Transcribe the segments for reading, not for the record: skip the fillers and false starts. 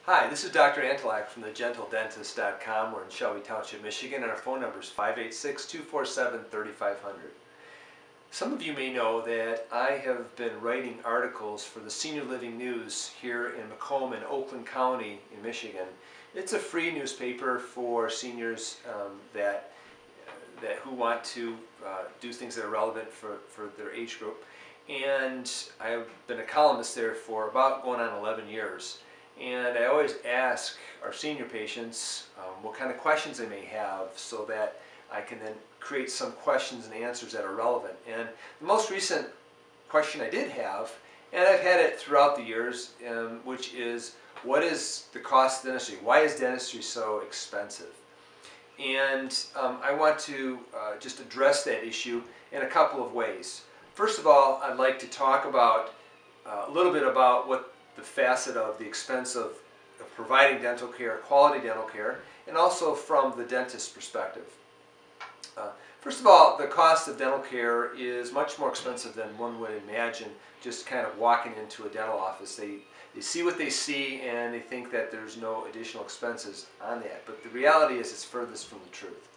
Hi, this is Dr. Antolak from thegentledentist.com. We're in Shelby Township, Michigan, and our phone number is 586-247-3500. Some of you may know that I have been writing articles for the Senior Living News here in Macomb and Oakland County in Michigan. It's a free newspaper for seniors who want to do things that are relevant for their age group. And I've been a columnist there for about going on 11 years. And I always ask our senior patients what kind of questions they may have so that I can then create some questions and answers that are relevant. And the most recent question I did have, and I've had it throughout the years, which is, what is the cost of dentistry? Why is dentistry so expensive? And I want to just address that issue in a couple of ways. First of all, I'd like to talk about a little bit about what the facet of the expense of providing dental care, quality dental care, and also from the dentist's perspective. First of all, the cost of dental care is much more expensive than one would imagine just kind of walking into a dental office. They see what they see and they think that there's no additional expenses on that. But the reality is it's furthest from the truth.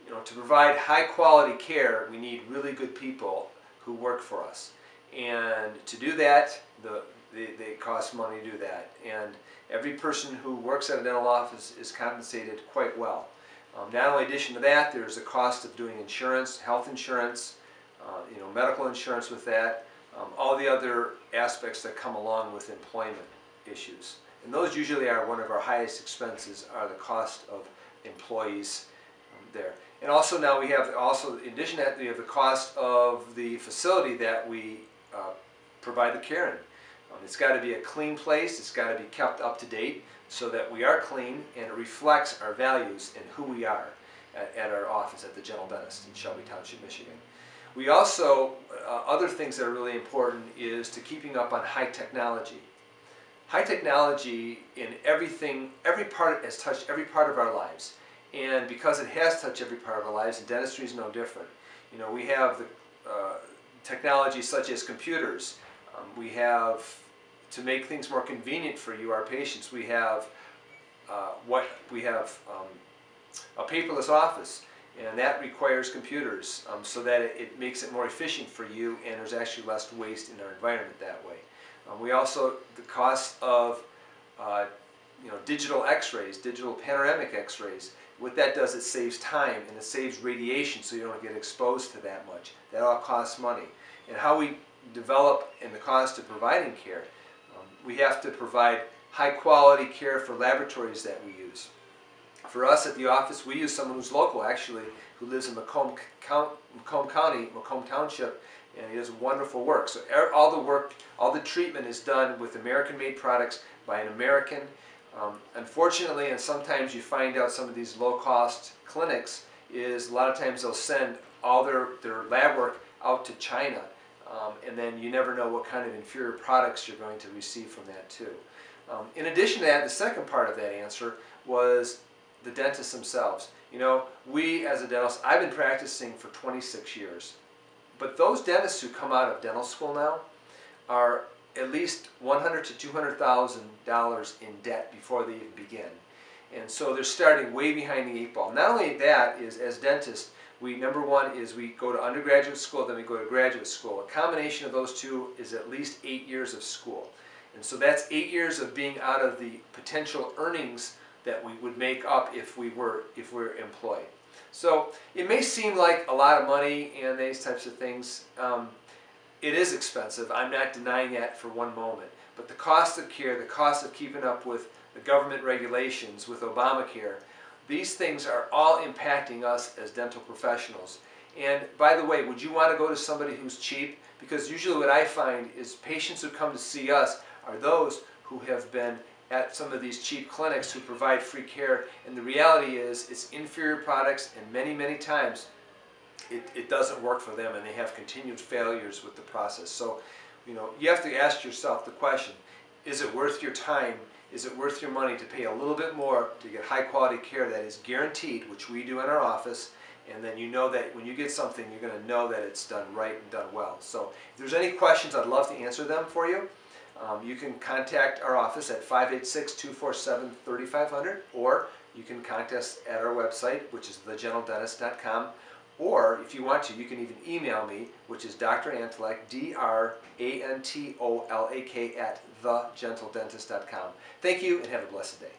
You know, to provide high quality care, we need really good people who work for us. And to do that, they cost money to do that. And every person who works at a dental office is compensated quite well. Not only in addition to that, there's the cost of doing insurance, health insurance, medical insurance with that, all the other aspects that come along with employment issues. And those usually are one of our highest expenses, are the cost of employees there. And also now we have, in addition to that, we have the cost of the facility that we provide the care in. It's got to be a clean place, it's got to be kept up to date so that we are clean and it reflects our values and who we are at our office at the Gentle Dentist in Shelby Township, Michigan. We also, other things that are really important is to keeping up on high technology. High technology in everything, has touched every part of our lives. And because it has touched every part of our lives, and dentistry is no different. You know, we have the technology such as computers. We have, to make things more convenient for you, our patients, we have a paperless office, and that requires computers so that it makes it more efficient for you, and there's actually less waste in our environment that way. We also, the cost of digital x-rays, digital panoramic x-rays, what that does, it saves time and it saves radiation so you don't get exposed to that much. That all costs money. And how we develop in the cost of providing care, we have to provide high quality care for laboratories that we use. For us at the office, we use someone who's local actually, who lives in Macomb County, Macomb Township, and he does wonderful work. So all the treatment is done with American-made products by an American. Unfortunately, and sometimes you find out some of these low-cost clinics, is a lot of times they'll send all their lab work out to China. And then you never know what kind of inferior products you're going to receive from that too. In addition to that, the second part of that answer was the dentists themselves. You know, we as a dentist, I've been practicing for 26 years. But those dentists who come out of dental school now are at least $100,000 to $200,000 in debt before they even begin. And so they're starting way behind the eight ball. Not only that is, as dentists, number one is we go to undergraduate school, then we go to graduate school. A combination of those two is at least 8 years of school. And so that's 8 years of being out of the potential earnings that we would make up if we're employed. So it may seem like a lot of money and these types of things. It is expensive. I'm not denying that for one moment. But the cost of care, the cost of keeping up with the government regulations, with Obamacare, these things are all impacting us as dental professionals. And by the way, would you want to go to somebody who's cheap? Because usually what I find is patients who come to see us are those who have been at some of these cheap clinics who provide free care. And the reality is it's inferior products, and many, many times it doesn't work for them, and they have continued failures with the process. So, you know, you have to ask yourself the question, is it worth your time? Is it worth your money to pay a little bit more to get high quality care that is guaranteed, which we do in our office, and then you know that when you get something, you're going to know that it's done right and done well. So if there's any questions, I'd love to answer them for you. You can contact our office at 586-247-3500, or you can contact us at our website, which is thegentledentist.com. Or if you want to, you can even email me, which is Dr. Antolak, DrAntolak at thegentledentist.com. Thank you and have a blessed day.